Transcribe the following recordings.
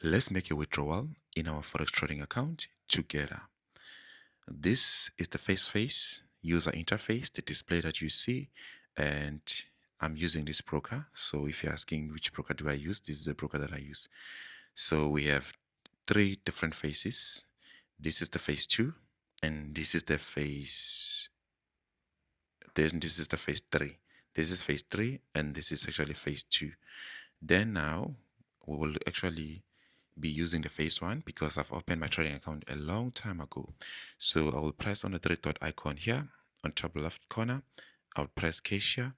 Let's make a withdrawal in our Forex trading account together. This is the face user interface, the display that you see, and I'm using this broker. So if you're asking which broker do I use, this is the broker that I use. So we have three different faces. This is the phase 2, and this is the phase, then this is the phase 3. This is phase 3, and this is actually phase 2. Then now we will actually be using the phase 1 because I've opened my trading account a long time ago. So I will press on the three dot icon here on top left corner. I'll press cashier.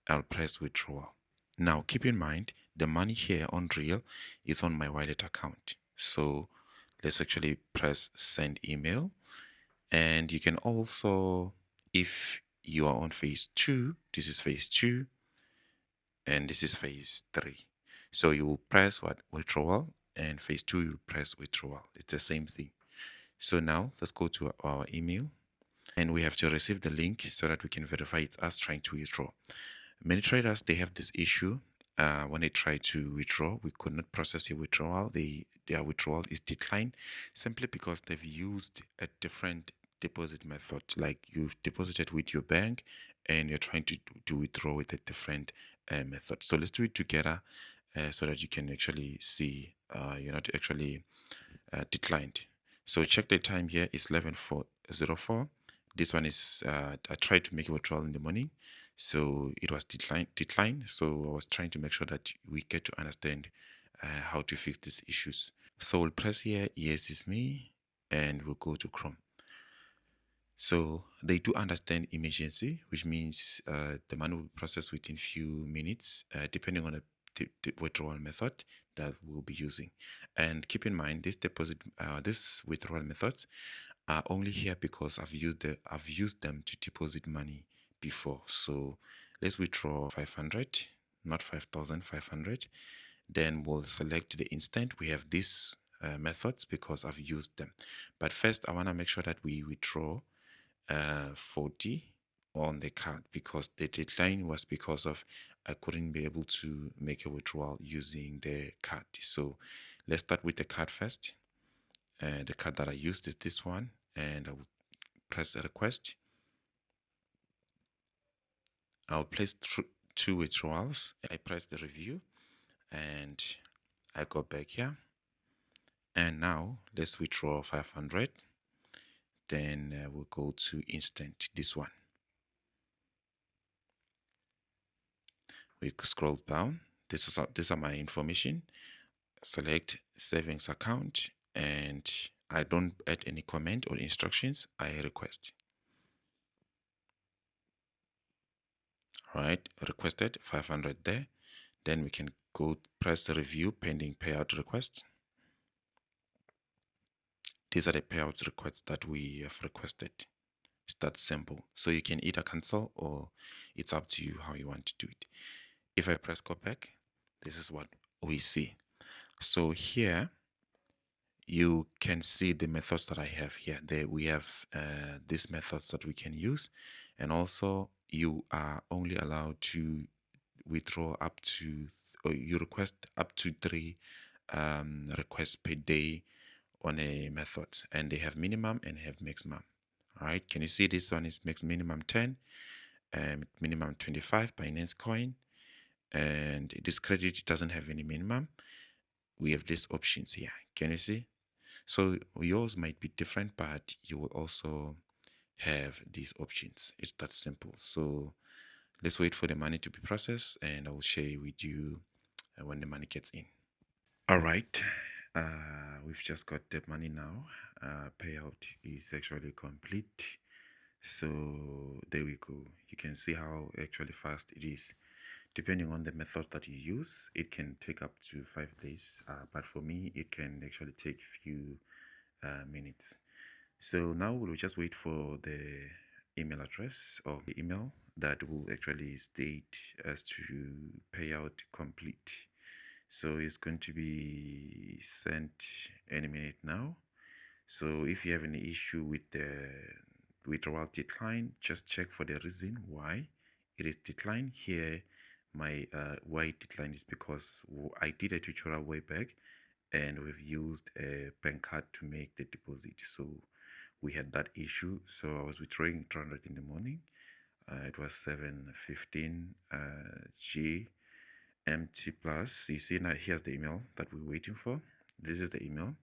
I'll press withdrawal. Now keep in mind the money here on real is on my wallet account. So let's actually press send email. And you can also, if you are on phase 2, this is phase 2 and this is phase 3. So you will press what? Withdrawal, and phase 2 you press withdrawal. It's the same thing. So now let's go to our email, and we have to receive the link so that we can verify it's us trying to withdraw. Many traders, they have this issue. When they try to withdraw, we could not process your withdrawal. Their withdrawal is declined simply because they've used a different deposit method. Like you've deposited with your bank and you're trying to withdraw with a different method. So let's do it together so that you can actually see you're not actually declined. So check the time here is 11:04. This one is I tried to make a withdrawal in the morning, so it was declined. So I was trying to make sure that we get to understand how to fix these issues. So we'll press here, yes, it's me, and we'll go to Chrome. So they do understand emergency, which means the money will be processed within few minutes, depending on the withdrawal method that we'll be using. And keep in mind, this withdrawal methods are only here because I've used them to deposit money before. So let's withdraw 500, not 5,500. Then we'll select the instant. We have these methods because I've used them. But first, I want to make sure that we withdraw 40 on the card because the deadline was because of I couldn't be able to make a withdrawal using the card. So let's start with the card first. The card that I used is this one, and I will press a request. I'll place two withdrawals. I press the review and I go back here. And now let's withdraw 500. Then we'll go to instant, this one. We scroll down. These are my information. Select savings account, and I don't add any comment or instructions. I request. All right, requested 500 there. Then we can go press the review pending payout request. These are the payouts requests that we have requested. It's that simple. So you can either cancel or it's up to you how you want to do it. If I press go back, this is what we see. So here you can see the methods that I have here. There we have these methods that we can use, and also you are only allowed to withdraw up to, or you request up to 3 requests per day on a method, and they have minimum and have maximum. All right, can you see this one is minimum 10 and minimum 25 Binance coin, and this credit doesn't have any minimum. We have these options here. Can you see? So yours might be different, but you will also have these options. It's that simple. So let's wait for the money to be processed, and I will share with you when the money gets in. All right, we've just got the money now. Payout is actually complete. So there we go. You can see how actually fast it is. Depending on the method that you use, it can take up to 5 days. But for me, it can actually take few minutes. So now we'll just wait for the email address or the email that will actually state as to payout complete. So it's going to be sent any minute now. So if you have any issue with the withdrawal decline, just check for the reason why it is declined. Here my why it declined is because I did a tutorial way back, and we've used a bank card to make the deposit. So we had that issue. So I was withdrawing 200 in the morning. It was 7:15 GMT plus. You see now, here's the email that we're waiting for. This is the email.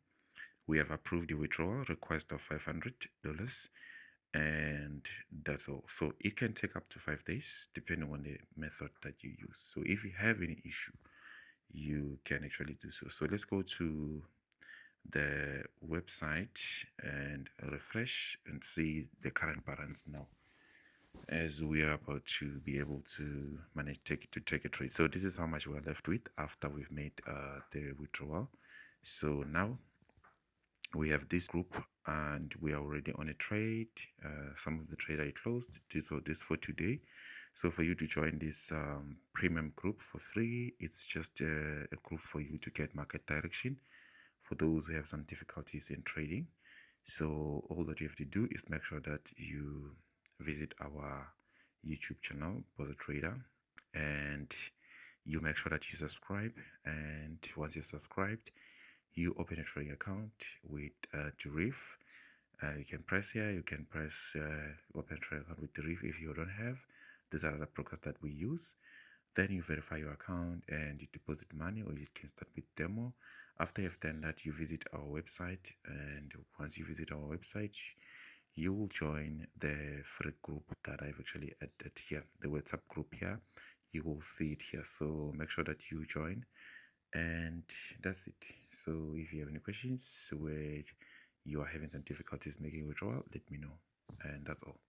We have approved the withdrawal request of $500, and that's all. So it can take up to 5 days depending on the method that you use. So if you have any issue, you can actually do so. So let's go to the website and refresh and see the current balance now, as we are about to be able to manage to take a trade. So this is how much we're left with after we've made the withdrawal. So now we have this group and we are already on a trade. Some of the trade I closed. This for today. So for you to join this premium group for free, it's just a group for you to get market direction for those who have some difficulties in trading. So all that you have to do is make sure that you visit our YouTube channel, Bozza Trader, and you make sure that you subscribe. And once you've subscribed, you open a trading account with deriv. You can press here, you can press open a trading account with deriv if you don't have. These are the brokers that we use. Then you verify your account and you deposit money, or you can start with demo. After you've done that, you visit our website, and once you visit our website, you will join the free group that I've actually added here, the WhatsApp group here. You will see it here, so make sure that you join, and that's it. So if you have any questions where you are having some difficulties making withdrawal, let me know, and that's all.